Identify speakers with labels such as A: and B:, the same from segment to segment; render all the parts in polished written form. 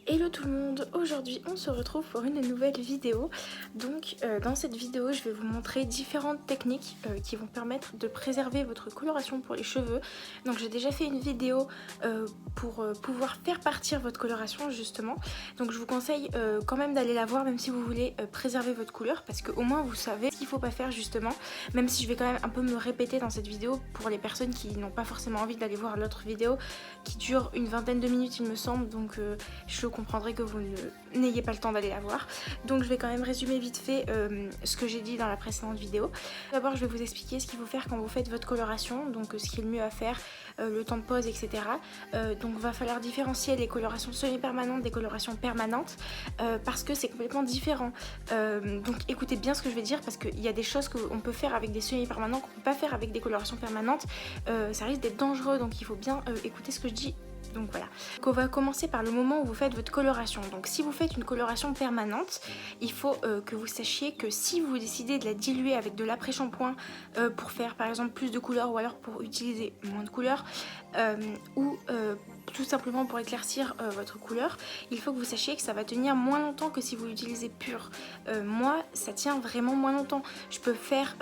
A: Hello tout le monde, aujourd'hui on se retrouve pour une nouvelle vidéo. Donc dans cette vidéo je vais vous montrer différentes techniques qui vont permettre de préserver votre coloration pour les cheveux. Donc j'ai déjà fait une vidéo pour pouvoir faire partir votre coloration justement. Donc je vous conseille quand même d'aller la voir même si vous voulez préserver votre couleur, parce qu'au moins vous savez ce qu'il ne faut pas faire justement. Même si je vais quand même un peu me répéter dans cette vidéo pour les personnes qui n'ont pas forcément envie d'aller voir l'autre vidéo qui dure une vingtaine de minutes il me semble. Donc je comprendrez que vous n'ayez pas le temps d'aller la voir. Donc je vais quand même résumer vite fait ce que j'ai dit dans la précédente vidéo. D'abord je vais vous expliquer ce qu'il faut faire quand vous faites votre coloration, donc ce qui est le mieux à faire, le temps de pause, etc. Donc il va falloir différencier les colorations semi-permanentes des colorations permanentes parce que c'est complètement différent. Donc écoutez bien ce que je vais dire, parce qu'il y a des choses qu'on peut faire avec des semi-permanents qu'on ne peut pas faire avec des colorations permanentes. Ça risque d'être dangereux, donc il faut bien écouter ce que je dis. Donc voilà. Donc on va commencer par le moment où vous faites votre coloration. Donc si vous faites une coloration permanente, il faut que vous sachiez que si vous décidez de la diluer avec de l'après-shampoing pour faire par exemple plus de couleurs, ou alors pour utiliser moins de couleurs, ou tout simplement pour éclaircir votre couleur, il faut que vous sachiez que ça va tenir moins longtemps que si vous l'utilisez pur. Moi ça tient vraiment moins longtemps. Je peux faire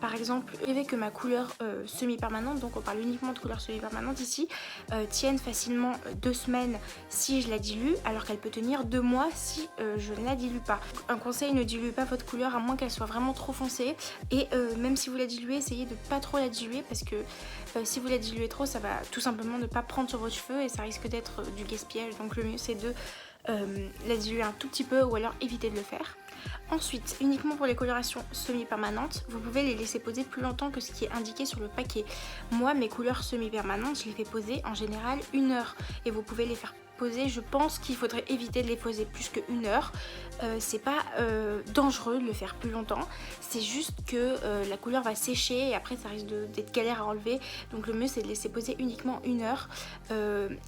A: par exemple rêver que ma couleur semi-permanente, donc on parle uniquement de couleur semi-permanente ici, tienne facilement 2 semaines si je la dilue, alors qu'elle peut tenir 2 mois si je ne la dilue pas. Un conseil, ne diluez pas votre couleur à moins qu'elle soit vraiment trop foncée, et même si vous la diluez, essayez de pas trop la diluer, parce que si vous la diluez trop, ça va tout simplement ne pas prendre sur vos cheveux et ça risque d'être du gaspillage. Donc le mieux c'est de la diluer un tout petit peu, ou alors éviter de le faire. Ensuite, uniquement pour les colorations semi-permanentes, vous pouvez les laisser poser plus longtemps que ce qui est indiqué sur le paquet. Moi, mes couleurs semi-permanentes, je les fais poser en général 1 heure, et vous pouvez les faire poser, je pense qu'il faudrait éviter de les poser plus que 1 heure. C'est pas dangereux de le faire plus longtemps, c'est juste que la couleur va sécher et après ça risque d'être galère à enlever. Donc le mieux c'est de laisser poser uniquement 1 heure.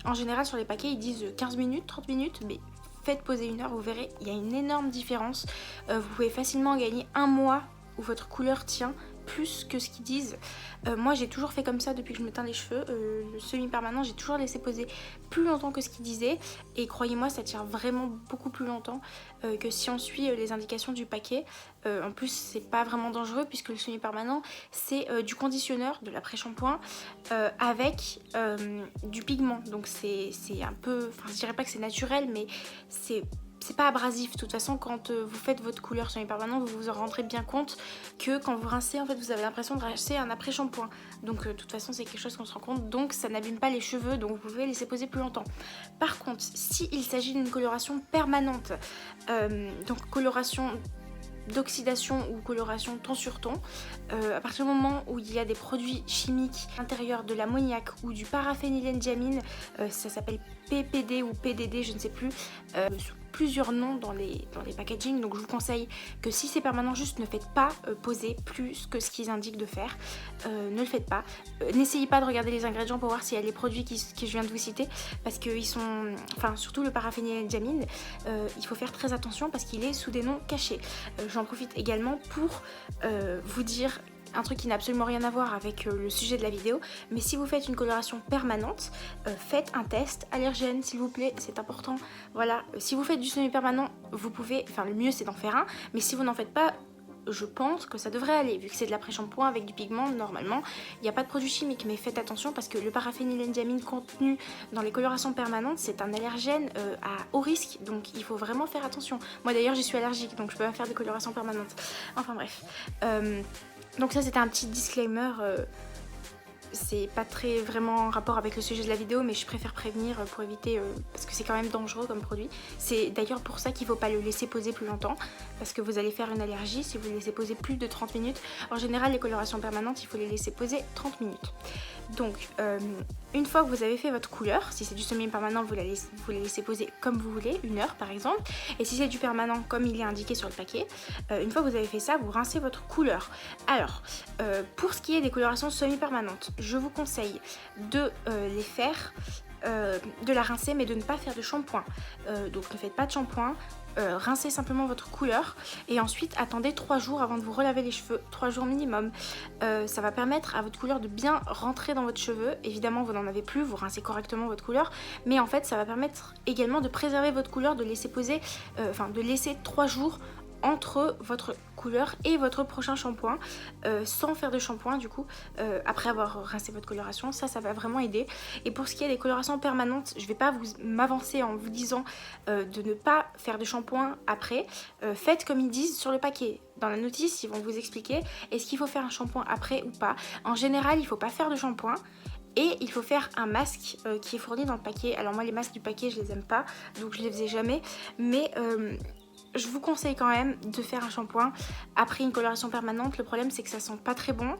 A: En général sur les paquets ils disent 15 minutes, 30 minutes, mais faites poser 1 heure, vous verrez, il y a une énorme différence. Vous pouvez facilement gagner 1 mois où votre couleur tient plus que ce qu'ils disent. Moi j'ai toujours fait comme ça depuis que je me teins les cheveux. Le semi-permanent, j'ai toujours laissé poser plus longtemps que ce qu'ils disaient, et croyez-moi ça tient vraiment beaucoup plus longtemps que si on suit les indications du paquet. En plus c'est pas vraiment dangereux, puisque le semi-permanent c'est du conditionneur, de l'après-shampoing avec du pigment, donc c'est un peu, enfin je dirais pas que c'est naturel, mais c'est pas abrasif. De toute façon quand vous faites votre couleur semi-permanente, vous vous en rendrez bien compte que quand vous rincez, en fait vous avez l'impression de rincer un après-shampoing. Donc de toute façon c'est quelque chose qu'on se rend compte, donc ça n'abîme pas les cheveux, donc vous pouvez laisser poser plus longtemps. Par contre s'il s'agit d'une coloration permanente, donc coloration d'oxydation ou coloration ton sur ton, à partir du moment où il y a des produits chimiques à l'intérieur, de l'ammoniac ou du paraphénylenediamine, ça s'appelle PPD ou PDD, je ne sais plus, sous plusieurs noms dans les packaging. Donc je vous conseille que si c'est permanent, juste ne faites pas poser plus que ce qu'ils indiquent de faire. Ne le faites pas. N'essayez pas de regarder les ingrédients pour voir s'il y a les produits que je viens de vous citer, parce qu'ils sont, enfin surtout le paraphénylenediamine, il faut faire très attention parce qu'il est sous des noms cachés. J'en profite également pour vous dire un truc qui n'a absolument rien à voir avec le sujet de la vidéo, mais si vous faites une coloration permanente, faites un test allergène s'il vous plaît, c'est important. Voilà, si vous faites du semi-permanent, vous pouvez, enfin le mieux c'est d'en faire un, mais si vous n'en faites pas, je pense que ça devrait aller, vu que c'est de l'après-shampoing avec du pigment, normalement il n'y a pas de produits chimiques, mais faites attention parce que le paraphénylenediamine contenu dans les colorations permanentes c'est un allergène à haut risque, donc il faut vraiment faire attention. Moi d'ailleurs j'y suis allergique, donc je peux pas faire des colorations permanentes. Enfin bref, donc ça c'était un petit disclaimer, c'est pas très vraiment en rapport avec le sujet de la vidéo, mais je préfère prévenir pour éviter, parce que c'est quand même dangereux comme produit. C'est d'ailleurs pour ça qu'il ne faut pas le laisser poser plus longtemps, parce que vous allez faire une allergie si vous le laissez poser plus de 30 minutes. En général les colorations permanentes il faut les laisser poser 30 minutes. Donc une fois que vous avez fait votre couleur, si c'est du semi-permanent vous les laissez poser comme vous voulez, 1 heure par exemple, et si c'est du permanent comme il est indiqué sur le paquet, une fois que vous avez fait ça, vous rincez votre couleur. Alors pour ce qui est des colorations semi-permanentes, je vous conseille de les faire de la rincer mais de ne pas faire de shampoing. Donc ne faites pas de shampoing. Rincez simplement votre couleur et ensuite attendez 3 jours avant de vous relaver les cheveux, 3 jours minimum. Ça va permettre à votre couleur de bien rentrer dans votre cheveu. Évidemment vous n'en avez plus, vous rincez correctement votre couleur, mais en fait ça va permettre également de préserver votre couleur, de laisser poser, de laisser 3 jours entre votre couleur et votre prochain shampoing sans faire de shampoing du coup après avoir rincé votre coloration. Ça va vraiment aider. Et pour ce qui est des colorations permanentes, je vais pas m'avancer en vous disant de ne pas faire de shampoing après. Faites comme ils disent sur le paquet. Dans la notice ils vont vous expliquer est-ce qu'il faut faire un shampoing après ou pas. En général il faut pas faire de shampoing. Et il faut faire un masque qui est fourni dans le paquet. Alors moi les masques du paquet je les aime pas, donc je les faisais jamais. Mais je vous conseille quand même de faire un shampoing après une coloration permanente. Le problème c'est que ça sent pas très bon,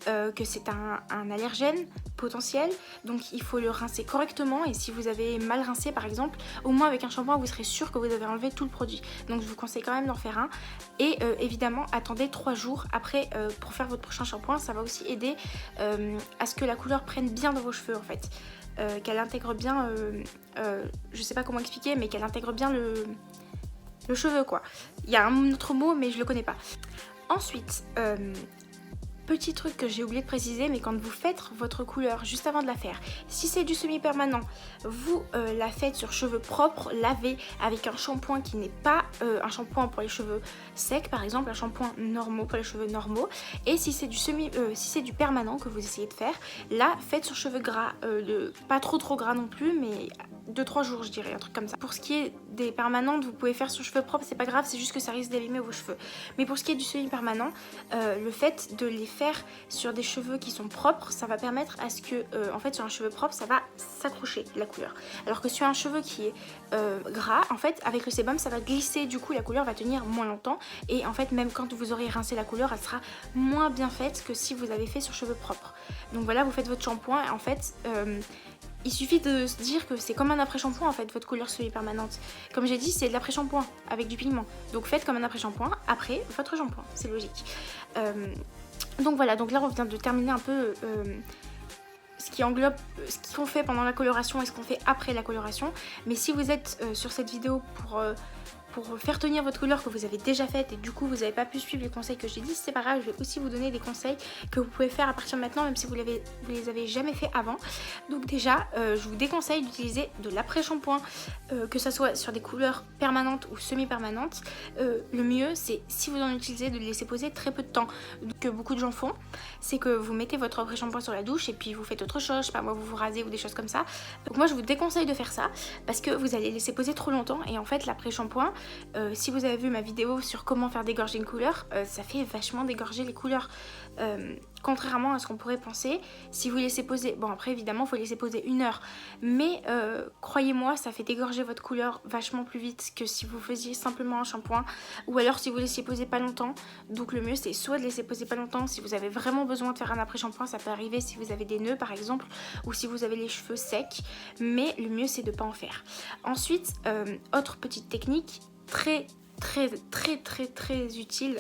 A: que c'est un allergène potentiel. Donc il faut le rincer correctement. Et si vous avez mal rincé par exemple, au moins avec un shampoing vous serez sûr que vous avez enlevé tout le produit. Donc je vous conseille quand même d'en faire un. Et évidemment attendez 3 jours après pour faire votre prochain shampoing. Ça va aussi aider à ce que la couleur prenne bien dans vos cheveux en fait. Qu'elle intègre bien, je sais pas comment expliquer, mais qu'elle intègre bien le cheveu quoi. Il y a un autre mot mais je le connais pas. Ensuite, petit truc que j'ai oublié de préciser, mais quand vous faites votre couleur juste avant de la faire, si c'est du semi-permanent, vous la faites sur cheveux propres, lavés avec un shampoing qui n'est pas un shampoing pour les cheveux secs, par exemple un shampoing normaux pour les cheveux normaux. Et si c'est du permanent que vous essayez de faire, là faites sur cheveux gras, pas trop gras non plus, mais 2-3 jours je dirais, un truc comme ça. Pour ce qui est des permanentes, vous pouvez faire sur cheveux propres, c'est pas grave, c'est juste que ça risque d'abîmer vos cheveux. Mais pour ce qui est du semi-permanent, le fait de les faire sur des cheveux qui sont propres, ça va permettre à ce que, en fait sur un cheveu propre, ça va s'accrocher la couleur. Alors que sur un cheveu qui est gras, en fait avec le sébum ça va glisser, du coup la couleur va tenir moins longtemps. Et en fait même quand vous aurez rincé la couleur, elle sera moins bien faite que si vous avez fait sur cheveux propres. Donc voilà, vous faites votre shampoing, en fait il suffit de se dire que c'est comme un après-shampoing en fait, votre couleur semi-permanente. Comme j'ai dit, c'est de l'après-shampoing avec du pigment. Donc faites comme un après-shampoing après votre shampoing, c'est logique. Donc voilà, donc là on vient de terminer un peu ce qui englobe ce qu'on fait pendant la coloration et ce qu'on fait après la coloration. Mais si vous êtes sur cette vidéo pour faire tenir votre couleur que vous avez déjà faite et du coup vous n'avez pas pu suivre les conseils que j'ai dit, c'est pas grave, je vais aussi vous donner des conseils que vous pouvez faire à partir de maintenant même si vous les avez jamais fait avant. Donc déjà je vous déconseille d'utiliser de l'après-shampoing, que ça soit sur des couleurs permanentes ou semi-permanentes. Le mieux c'est, si vous en utilisez, de le laisser poser très peu de temps. Donc, que beaucoup de gens font, c'est que vous mettez votre après-shampoing sur la douche et puis vous faites autre chose, je sais pas moi, vous vous rasez ou des choses comme ça. Donc moi je vous déconseille de faire ça parce que vous allez laisser poser trop longtemps et en fait l'après-shampoing, si vous avez vu ma vidéo sur comment faire dégorger une couleur, ça fait vachement dégorger les couleurs, contrairement à ce qu'on pourrait penser. Si vous laissez poser, bon après évidemment il faut laisser poser 1 heure, mais croyez-moi ça fait dégorger votre couleur vachement plus vite que si vous faisiez simplement un shampoing, ou alors si vous laissiez poser pas longtemps. Donc le mieux c'est soit de laisser poser pas longtemps si vous avez vraiment besoin de faire un après-shampoing, ça peut arriver si vous avez des nœuds par exemple, ou si vous avez les cheveux secs, mais le mieux c'est de pas en faire. Ensuite, autre petite technique très utile,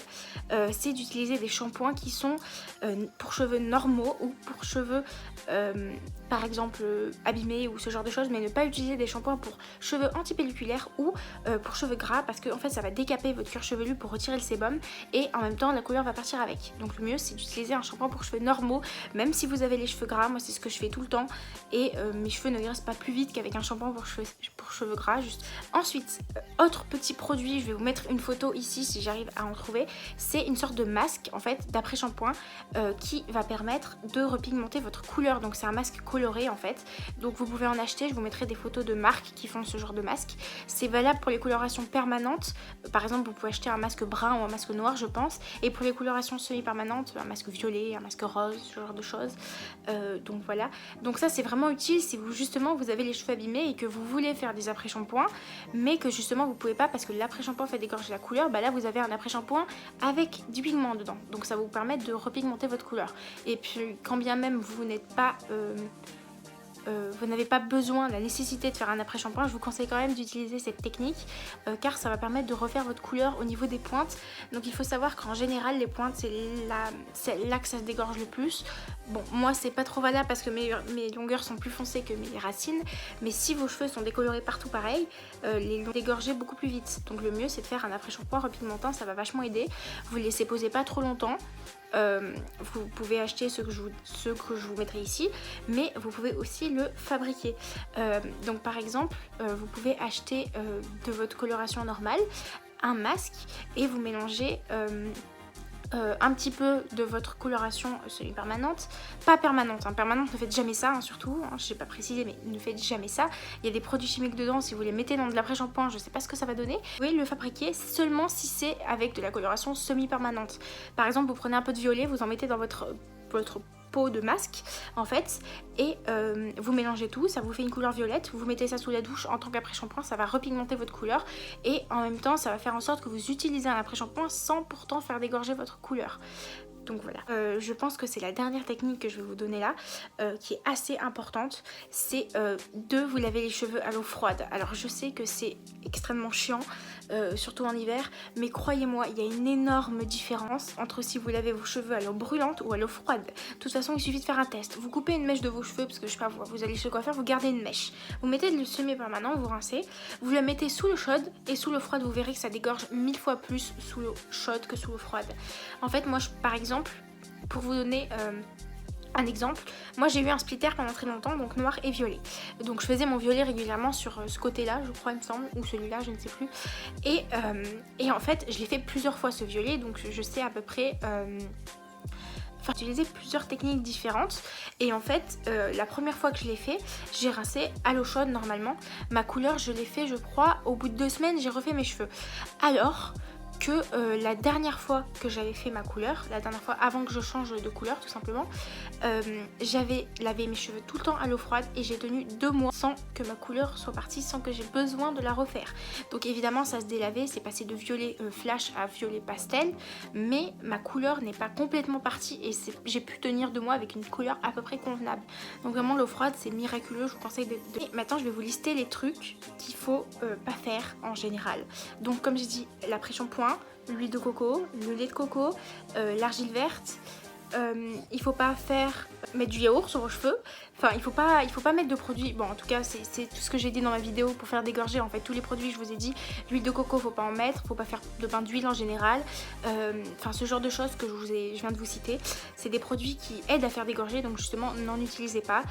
A: c'est d'utiliser des shampoings qui sont pour cheveux normaux ou pour cheveux par exemple abîmés ou ce genre de choses, mais ne pas utiliser des shampoings pour cheveux antipelliculaires ou pour cheveux gras, parce que en fait ça va décaper votre cuir chevelu pour retirer le sébum et en même temps la couleur va partir avec. Donc le mieux c'est d'utiliser un shampoing pour cheveux normaux, même si vous avez les cheveux gras. Moi c'est ce que je fais tout le temps et mes cheveux ne graissent pas plus vite qu'avec un shampoing pour cheveux gras juste. Ensuite, autre petit produit, je vais vous mettre une photo ici si j'arrive à en trouver, c'est une sorte de masque en fait d'après shampoing qui va permettre de repigmenter votre couleur. Donc c'est un masque coloré en fait, donc vous pouvez en acheter, je vous mettrai des photos de marques qui font ce genre de masque. C'est valable pour les colorations permanentes, par exemple vous pouvez acheter un masque brun ou un masque noir je pense, et pour les colorations semi-permanentes un masque violet, un masque rose, ce genre de choses. Donc voilà, donc ça c'est vraiment utile si vous justement vous avez les cheveux abîmés et que vous voulez faire des après-shampoings mais que justement vous pouvez pas parce que l'après-shampoing fait dégorger la couleur. Bah là vous avez un après-shampoing avec du pigment dedans, donc ça va vous permettre de repigmenter votre couleur. Et puis quand bien même vous n'êtes pas vous n'avez pas besoin, la nécessité de faire un après-shampoing, je vous conseille quand même d'utiliser cette technique car ça va permettre de refaire votre couleur au niveau des pointes. Donc il faut savoir qu'en général les pointes c'est là que ça se dégorge le plus. Bon, moi c'est pas trop valable parce que mes longueurs sont plus foncées que mes racines, mais si vos cheveux sont décolorés partout pareil, les vont dégorger beaucoup plus vite. Donc le mieux c'est de faire un après-shampoing repigmentant, ça va vachement aider. Vous le laissez poser pas trop longtemps. Vous pouvez acheter ce que je vous mettrai ici, mais vous pouvez aussi le fabriquer. Donc par exemple, vous pouvez acheter de votre coloration normale un masque et vous mélangez un petit peu de votre coloration semi-permanente, pas permanente, hein. Permanente ne faites jamais ça, hein, surtout, hein, je n'ai pas précisé mais ne faites jamais ça, il y a des produits chimiques dedans, si vous les mettez dans de l'après-shampoing, je ne sais pas ce que ça va donner. Vous pouvez le fabriquer seulement si c'est avec de la coloration semi-permanente. Par exemple, vous prenez un peu de violet, vous en mettez dans votre pot de masque en fait et vous mélangez tout, ça vous fait une couleur violette, vous mettez ça sous la douche en tant qu'après-shampoing, ça va repigmenter votre couleur et en même temps ça va faire en sorte que vous utilisez un après-shampoing sans pourtant faire dégorger votre couleur. Donc voilà, je pense que c'est la dernière technique que je vais vous donner là, qui est assez importante, c'est de vous laver les cheveux à l'eau froide. Alors je sais que c'est extrêmement chiant, surtout en hiver, mais croyez-moi, il y a une énorme différence entre si vous lavez vos cheveux à l'eau brûlante ou à l'eau froide. De toute façon, il suffit de faire un test. Vous coupez une mèche de vos cheveux, parce que je sais pas, vous allez chez le coiffeur, vous gardez une mèche. Vous mettez le semi-permanent, vous rincez, vous la mettez sous l'eau chaude et sous l'eau froide, vous verrez que ça dégorge 1000 fois plus sous l'eau chaude que sous l'eau froide. En fait, moi, par exemple, pour vous donner un exemple, moi j'ai eu un splitter pendant très longtemps, donc noir et violet. Donc je faisais mon violet régulièrement sur ce côté-là, je crois il me semble, ou celui-là, je ne sais plus. Et en fait, je l'ai fait plusieurs fois ce violet, donc je sais à peu près... Enfin, j'ai utilisé plusieurs techniques différentes et en fait la première fois que je l'ai fait, j'ai rincé à l'eau chaude normalement. Ma couleur, je l'ai fait je crois au bout de 2 semaines, j'ai refait mes cheveux. Alors que la dernière fois que j'avais fait ma couleur, la dernière fois avant que je change de couleur tout simplement, j'avais lavé mes cheveux tout le temps à l'eau froide et j'ai tenu 2 mois sans que ma couleur soit partie, sans que j'ai besoin de la refaire. Donc évidemment ça se délavait, c'est passé de violet flash à violet pastel, mais ma couleur n'est pas complètement partie et j'ai pu tenir 2 mois avec une couleur à peu près convenable. Donc vraiment l'eau froide c'est miraculeux, je vous conseille Et maintenant je vais vous lister les trucs qu'il faut pas faire en général. Donc comme j'ai dit, l'après-shampoing, l'huile de coco, le lait de coco, l'argile verte. Il faut pas mettre du yaourt sur vos cheveux. Enfin, il faut pas mettre de produits. Bon, en tout cas, c'est tout ce que j'ai dit dans ma vidéo pour faire dégorger. En fait, tous les produits, je vous ai dit. L'huile de coco, faut pas en mettre. Faut pas faire de bain d'huile en général. Enfin, ce genre de choses que je viens de vous citer. C'est des produits qui aident à faire dégorger. Donc, justement, n'en utilisez pas.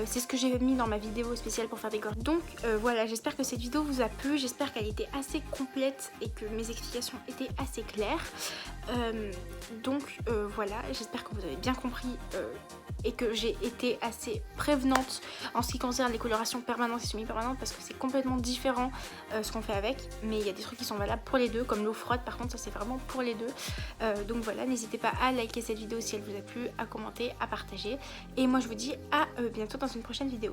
A: C'est ce que j'ai mis dans ma vidéo spéciale pour faire dégorger. Donc, voilà, j'espère que cette vidéo vous a plu. J'espère qu'elle était assez complète et que mes explications étaient assez claires. Donc, voilà, j'espère que vous avez bien compris et que j'ai été assez prévenante en ce qui concerne les colorations permanentes et semi-permanentes parce que c'est complètement différent ce qu'on fait avec, mais il y a des trucs qui sont valables pour les deux, comme l'eau froide par contre, ça c'est vraiment pour les deux. Donc voilà, n'hésitez pas à liker cette vidéo si elle vous a plu, à commenter, à partager, et moi je vous dis à bientôt dans une prochaine vidéo.